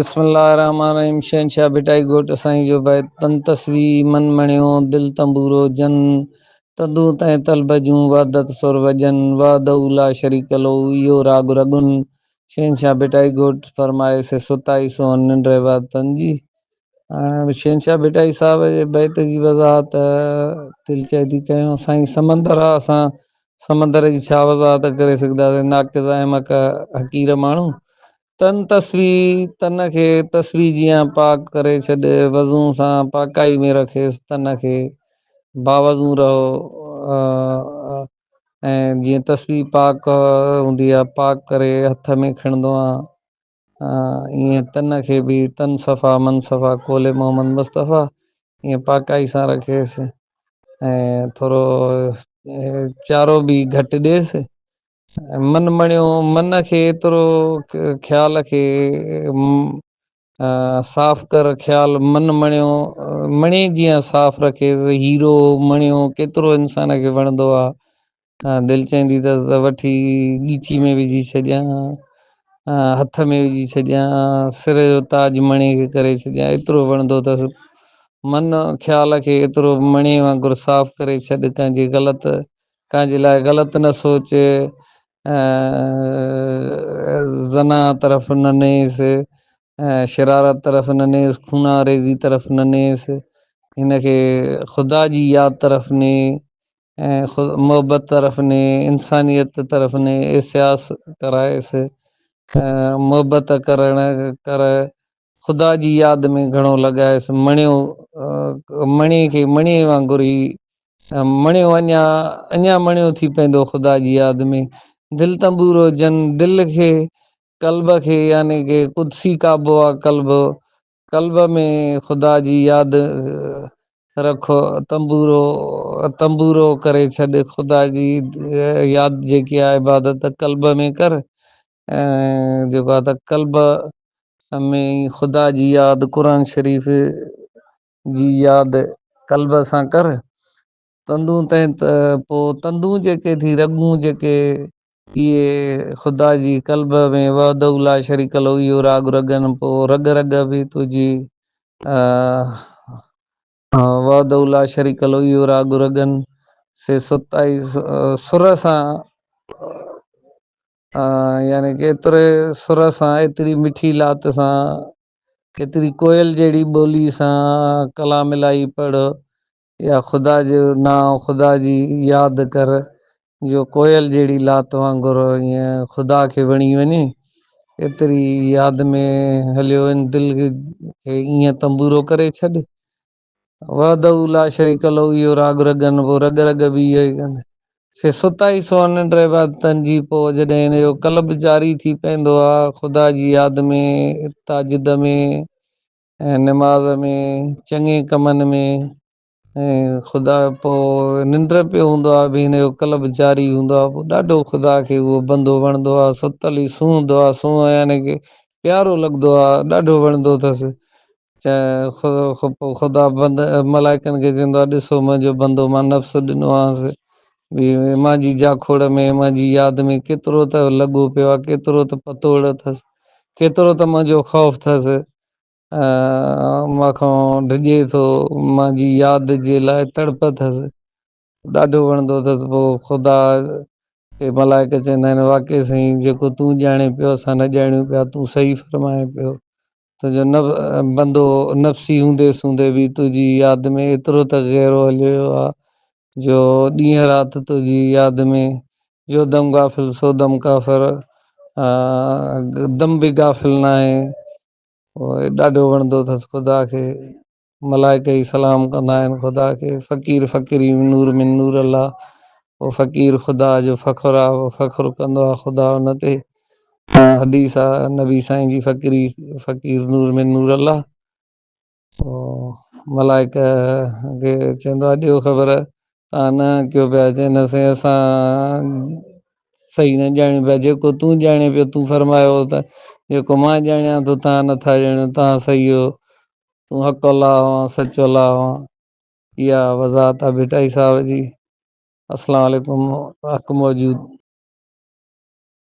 बिस्मिल्लाहिर्रहमानिर्रहीम। शहंशाह भिटाई घोट साईं जो बैत तन तस्वी मन मणियो दिल तंबूरो जन तदू तै तल बजूं वादत सुर वजन वादउला शरीक लो इहो राग रगुन। शहंशाह भिटाई घोट फरमाए से सुताई सो निंड वातन जी। शहंशाह भिटाई साहब जे बैत जी वज़ाहत दिल चए थी कयूं। साईं समंदर आहे, असां समंदर जी छा वज़ाहत करे सघंदासीं। नाक़िज़ अहमक हक़ीर माण्हू। तन तस्वी तन खे तस्वी जीअं पाक करे छॾ, वज़ू सां पाकाई में रखेसि तन खे, बावज़ू रहो। ऐं जीअं तस्वी पाक हूंदी आहे, पाक करे हथ में खणंदो आहियां, ईअं तन खे बि तन सफ़ा मन सफ़ा कोले मोहम्मद मुस्तफ़ा ईअं पाकाई सां रखेसि। ऐं थोरो चारो बि घटि ॾिएसि। मन मणियो मन खे एतिरो ख़्याल खे साफ़ कर, ख़्याल मन मणियो मणे जीअं साफ़ रखेसि। हीरो मणियो केतिरो इंसान खे वणंदो आहे। दिलि चवंदी अथसि त वठी ॻीची में विझी छॾियां, हथ में विझी छॾियां, सिर जो ताज मणे खे करे छॾियां, एतिरो वणंदो अथसि। मन ख़्याल खे एतिरो मणे वांगुरु साफ़ करे छॾ, कंहिंजे लाइ ग़लति न सोच। ज़ना तरफ़ न नेसि, शरारत तरफ़ न नेसि, खूनारेज़ी तरफ़ न नेसि, हिनखे ख़ुदा जी यादि तरफ़ ने, ऐं मोहबत तरफ़ ने, इंसानियत तरफ़ ने एहसास कराएसि। मोहबत कर ख़ुदा जी यादि में घणो लॻाएसि। मणे खे मणे वांगुरु ई मणियो, अञा मणियो थी पवंदो ख़ुदा जी यादि में। दिल तंबूरो जन, दिल खे कल्ब खे, यानी कि कुदसी काबो आहे कल्ब में ख़ुदा जी यादि रखो। तंबूरो करे छॾ, ख़ुदा जी यादि जेकी आहे इबादत कल्ब में कर। ऐं जेको आहे त कल्ब में ख़ुदा जी यादि क़ुर शरीफ़ जी यादि कल्ब सां कर। तंदू तंहिं त पोइ तंदू जेके थी रॻूं जेके इहे ख़ुदा जी कल्ब में वहदहुला शरीक लो इहो राग रगनि। पोइ रग रग बि तुंहिंजी वहदहुला शरीक लो इहो राग रगनि से सुताई सुर सां, यानी कि एतिरे सुर सां, एतिरी मिठी लात सां, एतिरी कोयल जहिड़ी ॿोली सां कलाम इलाही पढ़, या ख़ुदा जो नाम ख़ुदा जी यादि कर, जो कोयल जहिड़ी लात वांगुरु ईअं ख़ुदा खे वणी वञे। एतिरी यादि में हलियो वञ, दिलि खे ईअं तंबूरो करे छॾ। वहदहुला शरीक लो इहो राग रगनि। पोइ रग रग बि इहो ई कंदे से सुताई सो निंड इबादतनि जी। पोइ जॾहिं हिनजो कल्ब जारी थी पवंदो आहे ख़ुदा जी यादि में, ताजिद में, ऐं निमाज़ में, चङे कमनि में, ऐं ख़ुदा पोइ निंड पियो हूंदो आहे बि हिनजो कल्ब जारी हूंदो आहे। पोइ ॾाढो ख़ुदा खे उहो बंदो वणंदो आहे। सुतल ई सूंहंदो आहे, सूंहं यानी कि प्यारो लॻंदो आहे, ॾाढो वणंदो अथसि। ख़ुदा मलाइकनि खे चवंदो आहे, ॾिसो मुंहिंजो बंदो, मां नफ़्स ॾिनो आहियां, मुंहिंजी जाखोड़ में, मुंहिंजी यादि में केतिरो त लॻो पियो आहे, केतिरो त पतोड़ अथसि, केतिरो त मुंहिंजो ख़ौफ़ अथसि, मूंखां डिॼे थो, मुंहिंजी यादि जे लाइ तड़प अथसि, ॾाढो वणंदो अथसि। पोइ ख़ुदा के मलाइक चवंदा आहिनि, वाक़ई साईं जेको तूं ॼाणे पियो असां न ॼाणियूं पिया, तूं सही फरमाए पियो। तुंहिंजो बंदो नफ़्सी हूंदे सूंदे बि तुंहिंजी यादि में एतिरो त गहिरो हलियो वियो आहे, जो ॾींहं राति तुंहिंजी यादि में, जो दम गाफ़िल सो दम काफ़िर, दम बि गाफ़िल न आहे। ॾाढो वणंदो अथसि ख़ुदा खे। मलाइक ई सलाम कंदा आहिनि ख़ुदा खे। फ़क़ीर फ़क़ीरी नूर मिन नूर अल्लाह। उहो फ़क़ीर ख़ुदा जो फ़ख़ुरु आहे, उहो फ़ख़ुरु कंदो आहे ख़ुदा हुन ते। हदीस आहे नबी साईं जी, फ़क़ीर नूर मिन नूर अल्लाह। मलाइक खे चवंदो आहे, ॾियो ख़बर, तव्हां न कयो पिया। चवंदा साईं असां सही न ॼाणियूं पिया, जेको तूं ॼाणे पियो, तूं फरमायो त जेको मां ॼाणियां थो तव्हां नथा ॼाणियो, तव्हां सही हो, तूं हक़ अल्लाह हुआ, सचो अल्लाह हुआ। इहा वज़ाहत आहे भिटाई साहिब जी। अस्सलाम वालेकुम, हक़ मौजूद।